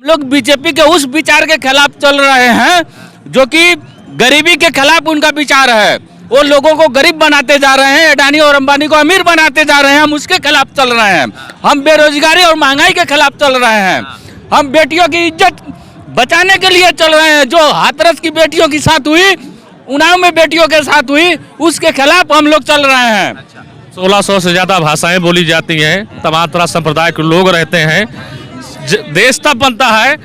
लोग बीजेपी के उस विचार के खिलाफ चल रहे हैं जो कि गरीबी के खिलाफ उनका विचार है। वो लोगों को गरीब बनाते जा रहे हैं, अडानी और अंबानी को अमीर बनाते जा रहे हैं। हम उसके खिलाफ चल रहे हैं। हम बेरोजगारी और महंगाई के खिलाफ चल रहे हैं। हम बेटियों की इज्जत बचाने के लिए चल रहे हैं। जो हाथरस की बेटियों के साथ हुई, उन्नाव में बेटियों के साथ हुई, उसके खिलाफ हम लोग चल रहे हैं। 1600 से ज्यादा भाषाएं बोली जाती हैं, तमाम तरह संप्रदाय के लोग रहते हैं। देश तब बनता है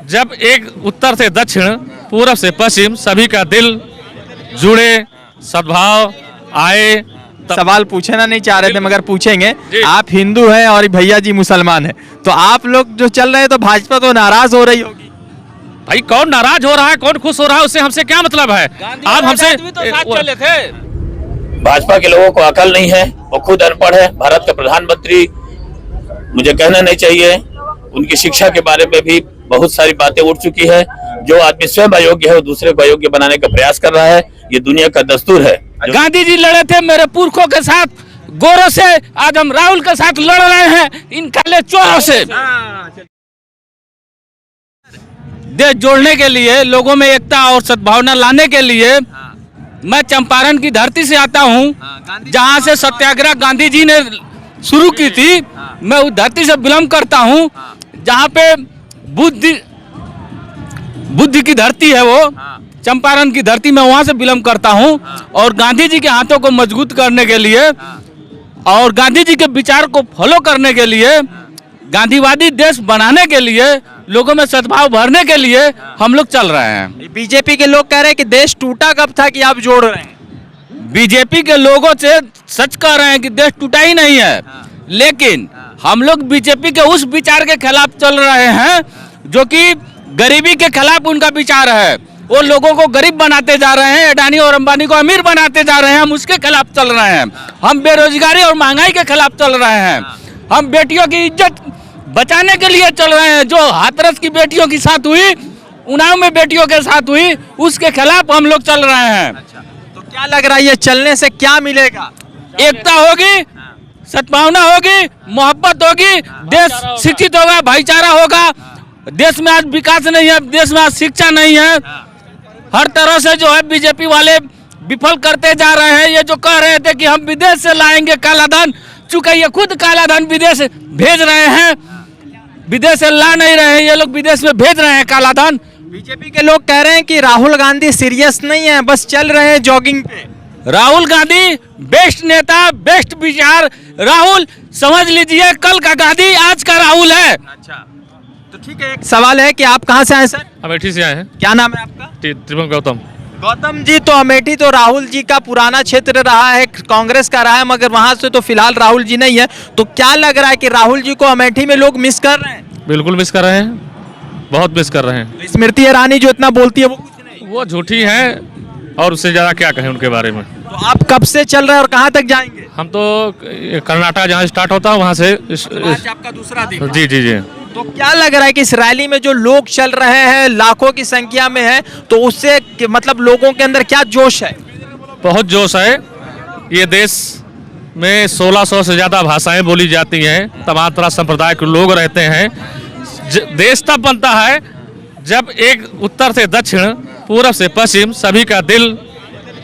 जब एक उत्तर से दक्षिण, पूरब से पश्चिम सभी का दिल जुड़े, सद्भाव आए। सवाल पूछना नहीं चाह रहे थे मगर पूछेंगे। आप हिंदू हैं और भैया जी मुसलमान हैं, तो आप लोग जो चल रहे हैं तो भाजपा तो नाराज हो रही होगी। भाई कौन नाराज हो रहा है, कौन खुश हो रहा है, उससे हमसे क्या मतलब है। आप हमसे तो साथ चले थे। भाजपा के लोगों को अकल नहीं है, वो खुद अनपढ़ है। भारत के प्रधानमंत्री, मुझे कहना नहीं चाहिए, उनकी शिक्षा के बारे में भी बहुत सारी बातें उठ चुकी है। जो आदमी स्वयं अयोग्य है वो दूसरे को अयोग्य बनाने का प्रयास कर रहा है। ये दुनिया का दस्तूर है। गांधी जी लड़े थे मेरे पुरखों के साथ, गोरों से। आज हम राहुल के साथ लड़ रहे हैं इन काले चोरों से। देश जोड़ने के लिए, लोगों में एकता और सद्भावना लाने के लिए मैं चंपारण की धरती से आता हूं, जहां से सत्याग्रह गांधी जी ने शुरू की थी। मैं उस धरती से बिलोंग करता हूं जहां पे बुद्धि की धरती है, वो चंपारण की धरती में, वहां से बिलोंग करता हूं। और गांधी जी के हाथों को मजबूत करने के लिए और गांधी जी के विचार को फॉलो करने के लिए, गांधीवादी देश बनाने के लिए, लोगों में सद्भाव भरने के लिए हम लोग चल रहे हैं। बीजेपी के लोग कह रहे हैं कि देश टूटा कब था कि आप जोड़ रहे हैं। बीजेपी के लोगों से सच कह रहे हैं कि देश टूटा ही नहीं है, लेकिन हम लोग बीजेपी के उस विचार के खिलाफ चल रहे हैं जो कि गरीबी के खिलाफ उनका विचार है। वो लोगों को गरीब बनाते जा रहे हैं, अडानी और अंबानी को अमीर बनाते जा रहे हैं। हम उसके खिलाफ चल रहे हैं। हम बेरोजगारी और महंगाई के खिलाफ चल रहे हैं। हम बेटियों की इज्जत बचाने के लिए चल रहे हैं। जो हाथरस की बेटियों के साथ हुई, उन्नाव में बेटियों के साथ हुई, उसके खिलाफ हम लोग चल रहे हैं। तो क्या लग रहा है ये चलने से क्या मिलेगा? एकता होगी, सद्भावना होगी, मोहब्बत होगी, देश शिक्षित होगा, भाईचारा होगा। देश में आज विकास नहीं है, देश में आज शिक्षा नहीं है। हर तरह से जो है बीजेपी वाले विफल करते जा रहे हैं। ये जो कह रहे थे कि हम विदेश से लाएंगे काला धन, चूंकि ये खुद काला धन विदेश भेज रहे हैं, विदेश से ला नहीं रहे हैं, ये लोग विदेश में भेज रहे हैं काला धन। बीजेपी के लोग कह रहे हैं कि राहुल गांधी सीरियस नहीं है, बस चल रहे हैं जॉगिंग पे। राहुल गांधी बेस्ट नेता, बेस्ट विचार। राहुल समझ लीजिए कल का गांधी आज का राहुल है। अच्छा, तो ठीक है। एक सवाल है कि आप कहाँ से आए सर? अमेठी से आए हैं। क्या नाम है आपका? त्रिभुवन गौतम। गौतम जी, तो अमेठी तो राहुल जी का पुराना क्षेत्र रहा है, कांग्रेस का रहा है, मगर वहां से तो फिलहाल राहुल जी नहीं है। तो क्या लग रहा है कि राहुल जी को अमेठी में लोग मिस कर रहे हैं? बिल्कुल मिस कर रहे हैं, बहुत मिस कर रहे हैं। तो स्मृति ईरानी जो इतना बोलती है वो कुछ नहीं, वो झूठी है और उससे ज्यादा क्या कहें उनके बारे में। तो आप कब से चल रहे हैं और कहाँ तक जाएंगे? हम तो कर्नाटक जहाँ स्टार्ट होता है वहाँ से। आज आपका दूसरा दिन। जी जी जी। तो क्या लग रहा है कि इस रैली में जो लोग चल रहे हैं, लाखों की संख्या में है, तो उससे मतलब लोगों के अंदर क्या जोश है? बहुत जोश है। ये देश में 1600 से ज्यादा भाषाएं बोली जाती हैं, तमाम तरह संप्रदाय के लोग रहते हैं। देश तब बनता है जब एक उत्तर से दक्षिण, पूरब से पश्चिम सभी का दिल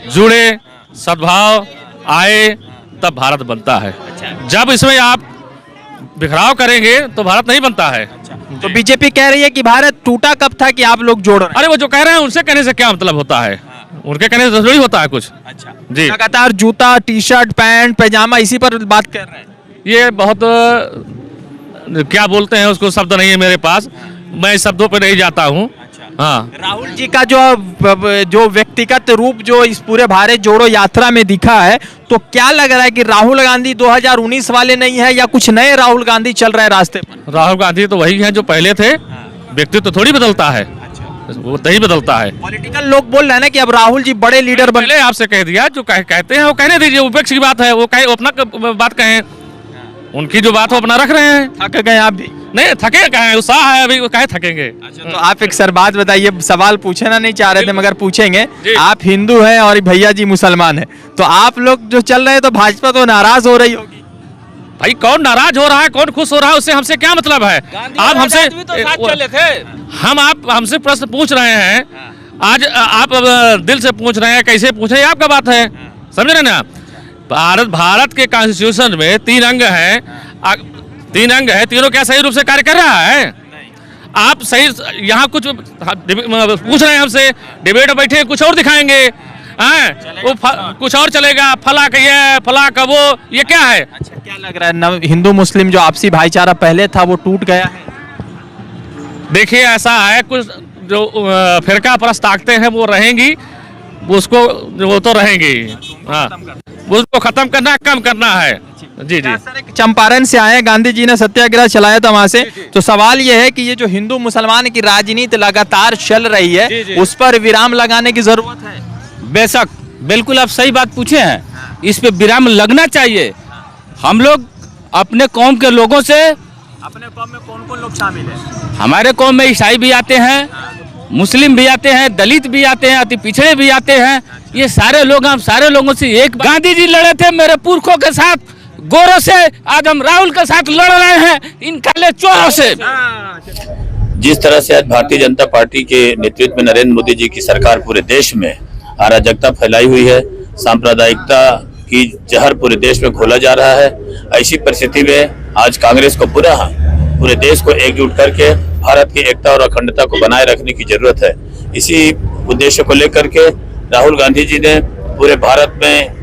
जुड़े, सद्भाव आए, तब भारत बनता है। जब इसमें आप बिखराव करेंगे तो भारत नहीं बनता है। तो बीजेपी कह रही है कि भारत टूटा कब था कि आप लोग जोड़ रहे हैं। अरे वो जो कह रहे हैं उनसे कहने से क्या मतलब होता है, उनके कहने से थोड़ी होता है कुछ। अच्छा जी, लगातार जूता, टी शर्ट, पैंट, पैजामा इसी पर बात कर रहे हैं। ये बहुत क्या बोलते हैं उसको, शब्द नहीं है मेरे पास, मैं इस शब्दों पे नहीं जाता हूँ। हाँ, राहुल जी का जो व्यक्तिगत रूप जो इस पूरे भारत जोड़ो यात्रा में दिखा है, तो क्या लग रहा है कि राहुल गांधी 2019 वाले नहीं है या कुछ नए राहुल गांधी चल रहे हैं रास्ते पर? राहुल गांधी तो वही हैं जो पहले थे। व्यक्तित्व तो थोड़ी बदलता है, वो नहीं बदलता है। पॉलिटिकल लोग बोल रहे हैं ना कि अब राहुल जी बड़े लीडर बन। पहले आपसे कह दिया, जो कहते हैं वो कहने दीजिए, वो व्यक्ति की बात है, वो कहे अपना बात कहें, उनकी जो बात हो अपना रख रहे हैं। थक गए आप भी? नहीं थके कहें, उत्साह है अभी, कहे थकेंगे। तो आप एक सर बात बताइए, सवाल पूछना नहीं चाह रहे थे मगर पूछेंगे। आप हिंदू हैं और भैया जी मुसलमान हैं, तो आप लोग जो चल रहे हैं तो भाजपा तो नाराज हो रही होगी। भाई कौन नाराज हो रहा है, कौन खुश हो रहा है, उससे हमसे क्या मतलब है? आप हमसे भी तो साथ चले थे। आप हमसे प्रश्न पूछ रहे हैं, आज आप दिल से पूछ रहे हैं, कैसे पूछे, ये आपका बात है, समझ रहे ना? भारत के कॉन्स्टिट्यूशन में 3 अंग हैं, 3 अंग है, तीनों क्या सही रूप से कार्य कर रहा है? आप सही यहाँ कुछ पूछ रहे हैं हमसे, डिबेट बैठे कुछ और दिखाएंगे, वो कुछ और चलेगा, फला का ये, फला का वो, ये क्या है? अच्छा, क्या लग रहा है हिंदू मुस्लिम जो आपसी भाईचारा पहले था वो टूट गया है? देखिए ऐसा है, कुछ जो फिरका परस्त ताकतें हैं वो रहेंगी, वो तो रहेंगी, हाँ, उसको खत्म करना, कम करना है। जी जी। सर, एक चंपारण से आए, गांधी जी ने सत्याग्रह चलाया था वहां से, तो सवाल यह है कि ये जो हिंदू मुसलमान की राजनीति लगातार चल रही है, उस पर विराम लगाने की जरूरत है। बेशक, बिल्कुल आप सही बात पूछे हैं, इस पे विराम लगना चाहिए। हम लोग अपने कौम के लोगों से, अपने कौम में कौन कौन लोग शामिल हैं? हमारे कौम में ईसाई भी आते हैं, मुस्लिम भी आते हैं, दलित भी आते हैं, अति पिछड़े भी आते हैं, ये सारे लोग, हम सारे लोगों से एक। गांधी जी लड़े थे मेरे पुरखों के साथ, गोरों से, आज हम राहुल के साथ लड़ रहे हैं इन काले चोरों से। जिस तरह से आज भारतीय जनता पार्टी के नेतृत्व में नरेंद्र मोदी जी की सरकार पूरे देश में अराजकता फैलाई हुई है, सांप्रदायिकता की जहर पूरे देश में घोला जा रहा है, ऐसी परिस्थिति में आज कांग्रेस को पूरे देश को एकजुट करके भारत की एकता और अखंडता को बनाए रखने की जरूरत है। इसी उद्देश्य को लेकर के राहुल गांधी जी ने पूरे भारत में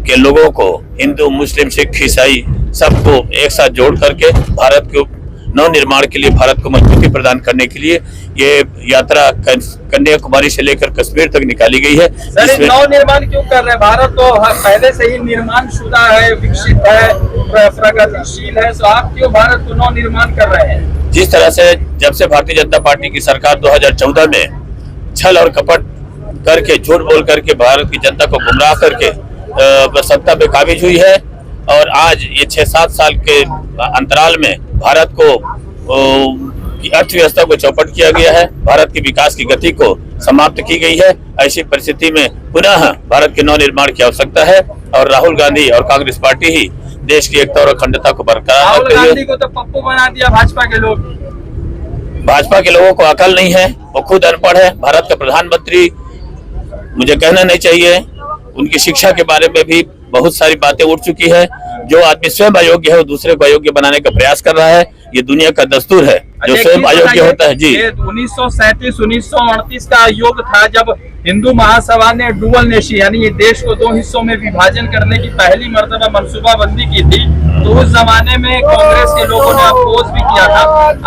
के लोगों को, हिंदू, मुस्लिम, सिख, ईसाई, सबको एक साथ जोड़ करके भारत के नवनिर्माण के लिए, भारत को मजबूती प्रदान करने के लिए ये यात्रा कन्याकुमारी से लेकर कश्मीर तक निकाली गई है। सर, नवनिर्माण क्यों कर रहे हैं? भारत तो पहले से ही निर्माण शुदा है, विकसित है, प्रगतिशील है, तो आप क्यों भारत को नवनिर्माण कर रहे हैं? जिस तरह से जब से भारतीय जनता पार्टी की सरकार 2014 में छल और कपट करके, झूठ बोल करके भारत की जनता को गुमराह करके सत्ता पे काबिज हुई है, और आज ये 6-7 साल के अंतराल में भारत को की अर्थव्यवस्था को चौपट किया गया है, भारत की विकास की गति को समाप्त की गई है। ऐसी परिस्थिति में पुनः भारत के नवनिर्माण की आवश्यकता है, और राहुल गांधी और कांग्रेस पार्टी ही देश की एकता और अखंडता को बरकरार रखते हुए। राहुल गांधी को तो पप्पू बना दिया भाजपा के लोग। भाजपा के लोगों को अकल नहीं है, वो खुद अनपढ़ है। भारत का प्रधानमंत्री, मुझे कहना नहीं चाहिए, उनकी शिक्षा के बारे में भी बहुत सारी बातें उठ चुकी है। जो आदमी स्वयं अयोग्य है वो दूसरे को अयोग्य बनाने का प्रयास कर रहा है, ये दुनिया का दस्तूर है। जो स्वयं अयोग्य होता है, जी 1937-1938 का योग था जब हिंदू महासभा ने डुअल नेशन यानी ये देश को 2 हिस्सों में विभाजन करने की पहली मर्तबा मनसूबाबंदी की थी, तो उस जमाने में कांग्रेस के लोगों ने अपोज भी किया था।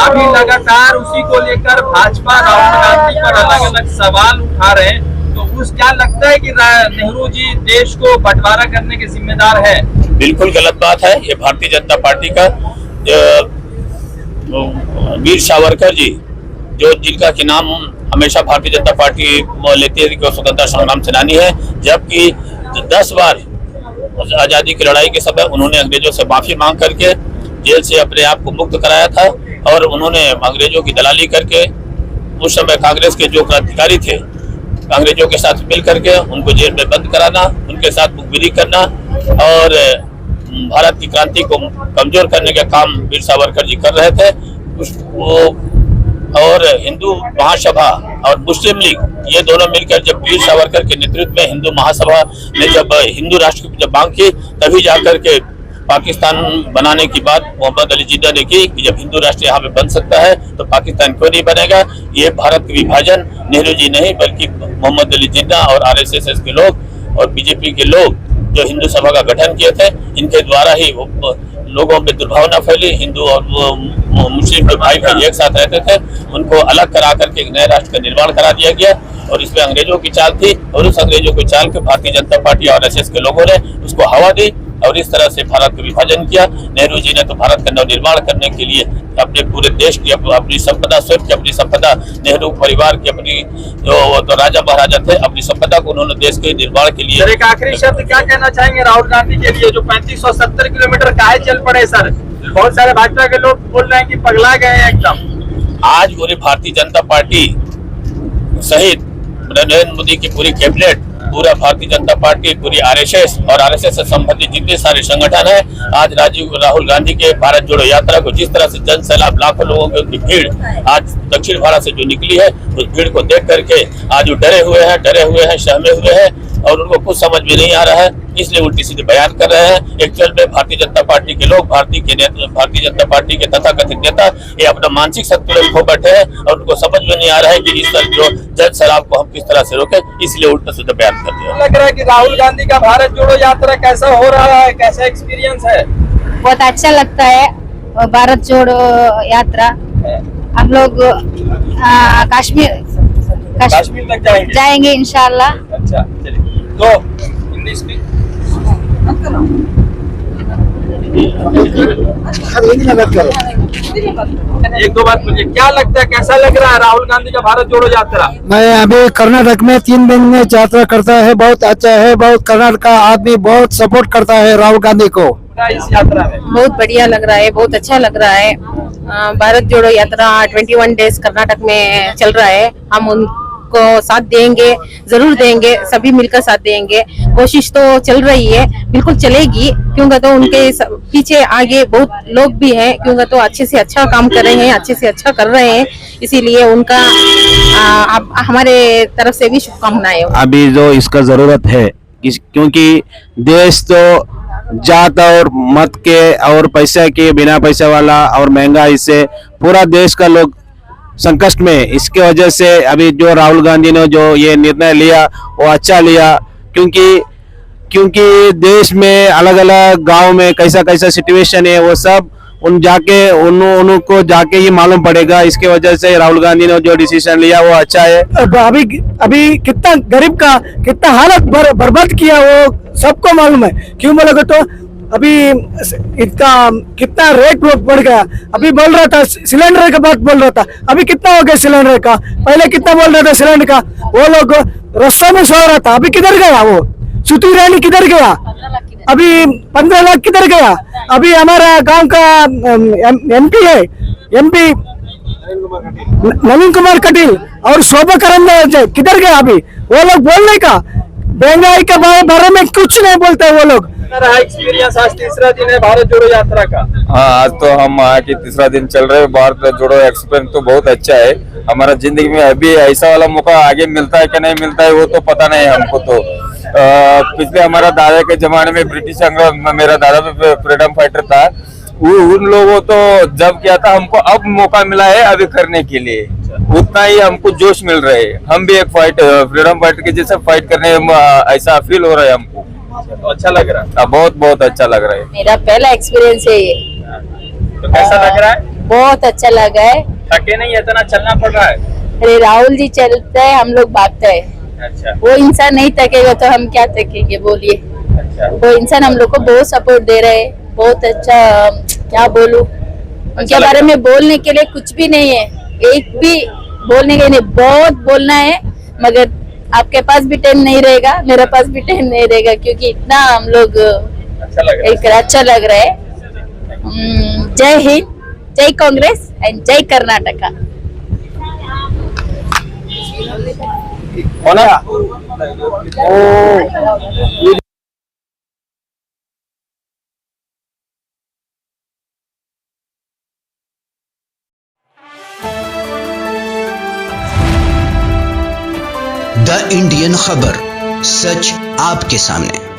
अभी लगातार उसी को लेकर भाजपा राहुल गांधी पर अलग अलग सवाल उठा रहे हैं, तो उस क्या लगता है कि नेहरू जी देश को बंटवारा करने के जिम्मेदार है? बिल्कुल गलत बात है। ये भारतीय जनता पार्टी का वीर सावरकर जी, जो जिनका की नाम हमेशा भारतीय जनता पार्टी लेती है कि वो स्वतंत्रता संग्राम सेनानी है, जबकि 10 बार आजादी की लड़ाई के समय उन्होंने अंग्रेजों से माफी मांग करके जेल से अपने आप को मुक्त कराया था, और उन्होंने अंग्रेजों की दलाली करके उस समय कांग्रेस के जो क्रांतिकारी थे, अंग्रेजों के साथ मिल करके उनको जेल में बंद कराना, उनके साथ मुखबिरी करना और भारत की क्रांति को कमजोर करने का काम वीर सावरकर जी कर रहे थे। और हिंदू महासभा और मुस्लिम लीग, ये दोनों मिलकर जब वीर सावरकर के नेतृत्व में हिंदू महासभा ने जब हिंदू राष्ट्र की जब मांग की, तभी जाकर के पाकिस्तान बनाने की बात मोहम्मद अली जिन्ना ने की कि जब हिंदू राष्ट्र यहाँ पे बन सकता है तो पाकिस्तान क्यों नहीं बनेगा। ये भारत की विभाजन नेहरू जी नहीं बल्कि मोहम्मद अली जिन्ना और आरएसएस के लोग और बीजेपी के लोग जो हिंदू सभा का गठन किए थे, इनके द्वारा ही लोगों में दुर्भावना फैली। हिंदू और मुस्लिम जो भाई भाई एक साथ रहते थे, उनको अलग करा करके एक नए राष्ट्र का निर्माण करा दिया गया, और इसमें अंग्रेजों की चाल थी, और उस अंग्रेजों की चाल के भारतीय जनता पार्टी और आरएसएस के लोगों ने उसको हवा दी और इस तरह से भारत का विभाजन किया। नेहरू जी ने तो भारत का नवनिर्माण करने के लिए अपने पूरे देश की अपनी संपदा, स्वयं की अपनी संपदा, नेहरू परिवार की अपनी जो तो राजा महाराजा थे, अपनी संपदा को उन्होंने देश के निर्माण के लिए। एक आखिरी शब्द क्या कहना चाहेंगे राहुल गांधी के लिए, जो 3570 किलोमीटर काहे चल पड़े? सर, बहुत सारे भाजपा के लोग बोल रहे हैं कि पगला गए हैं एकदम। आज पूरी भारतीय जनता पार्टी सहित नरेंद्र मोदी की पूरी कैबिनेट पूरा भारतीय जनता पार्टी, पूरी आरएसएस और आरएसएस से संबंधित जितने सारे संगठन हैं, आज राहुल गांधी के भारत जोड़ो यात्रा को जिस तरह से जन सैलाब, लाखों लोगों की भीड़ आज दक्षिण भारत से जो निकली है, उस भीड़ को देख करके आज वो डरे हुए हैं, सहमे हुए हैं और उनको कुछ समझ में नहीं आ रहा है, इसलिए उल्टी सीधे बयान कर रहे हैं। एक्चुअल में भारतीय जनता पार्टी के लोग, भारतीय जनता पार्टी के तथाकथित नेता ये अपना मानसिक संतुलन खो बैठे हैं और उनको समझ में नहीं आ रहा है कि इस तरह जो जन सैलाब को हम किस तरह से रोके, इसलिए उल्टा सीधे बयान कर दिया। लग रहा है कि राहुल गांधी का भारत जोड़ो यात्रा कैसा हो रहा है, कैसा एक्सपीरियंस है? बहुत अच्छा लगता है भारत जोड़ो यात्रा। हम लोग कश्मीर तक जाएंगे इंशाल्लाह। अच्छा चलिए, तो हिंदी स्पीक। एक दो बात मुझे क्या लगता है, कैसा लग रहा है राहुल गांधी का भारत जोड़ो यात्रा? मैं अभी कर्नाटक में 3 दिन में यात्रा करता है, बहुत अच्छा है। बहुत कर्नाटक का आदमी बहुत सपोर्ट करता है राहुल गांधी को। इस यात्रा में बहुत बढ़िया लग रहा है, बहुत अच्छा लग रहा है। भारत जोड़ो यात्रा 21 डेज कर्नाटक में चल रहा है। हम उनको साथ देंगे, जरूर देंगे, सभी मिलकर साथ देंगे। कोशिश तो चल रही है, बिल्कुल चलेगी, क्योंकि तो उनके पीछे आगे बहुत लोग भी हैं, क्योंकि तो अच्छे से अच्छा काम कर रहे हैं, अच्छे से अच्छा कर रहे हैं, इसीलिए उनका हमारे तरफ से भी शुभकामनाएं। अभी जो इसका जरूरत है, क्योंकि देश तो जात और मत के और पैसे के, बिना पैसे वाला और महंगाई से पूरा देश का लोग संकट में। इसके वजह से अभी जो राहुल गांधी ने जो ये निर्णय लिया वो अच्छा लिया, क्योंकि देश में अलग अलग गांव में कैसा कैसा सिचुएशन है वो सब उनको जाके ही मालूम पड़ेगा। इसके वजह से राहुल गांधी ने जो डिसीजन लिया वो अच्छा है। अभी कितना गरीब का कितना हालत बर्बाद किया वो सबको मालूम है। क्यों बोलोगे तो अभी इसका कितना रेट बढ़ गया। अभी बोल रहा था सिलेंडर का बात बोल रहा था, अभी कितना हो गया सिलेंडर का? पहले कितना बोल रहा था सिलेंडर का? वो लोग रास्ते में सो रहा था, अभी किधर गया? वो सुती रानी किधर गया? अभी 15 लाख किधर गया? अभी हमारा गांव का एमपी है, एमपी नवीन कुमार कटील और शोभा करंदलाजे किधर गया? अभी वो लोग बोलने का महंगाई के बारे में कुछ नहीं बोलते वो लोग। एक्सपीरियंस आज तीसरा दिन है भारत जोड़ो यात्रा का। हाँ, आज तो हम आके तीसरा दिन चल रहे हैं। भारत जोड़ो एक्सपीरियंस तो बहुत अच्छा है। हमारा जिंदगी में अभी ऐसा वाला मौका आगे मिलता है कि नहीं मिलता है वो तो पता नहीं है हमको। तो पिछले हमारा दादा के जमाने में ब्रिटिश मेरा दादा भी फ्रीडम फाइटर था, उन लोगों तो जब किया था, हमको अब मौका मिला है अभी करने के लिए, उतना ही हमको जोश मिल रहा है। हम भी एक फ्रीडम फाइटर के जैसे फाइट करने ऐसा फील हो रहा है हमको। अच्छा लग रहा है, बहुत बहुत अच्छा लग रहा है। मेरा पहला एक्सपीरियंस है ये। तो कैसा लग रहा है? बहुत अच्छा लगा है। थके नहीं, इतना चलना पड़ रहा है? अरे राहुल जी चलते हैं, हम लोग भागते हैं। अच्छा, वो इंसान नहीं थकेगा तो हम क्या थकेंगे बोलिए। अच्छा, वो इंसान हम लोग को बहुत सपोर्ट दे रहे हैं, बहुत अच्छा। क्या बोलूं, उनके बारे में बोलने के लिए कुछ भी नहीं है, एक भी बोलने के लिए। बहुत बोलना है, मगर आपके पास भी टाइम नहीं रहेगा, मेरे पास भी टाइम नहीं रहेगा, क्योंकि इतना हम लोग अच्छा लग रहा है। जय हिंद, जय कांग्रेस एंड जय कर्नाटका। द इंडियन खबर, सच आपके सामने।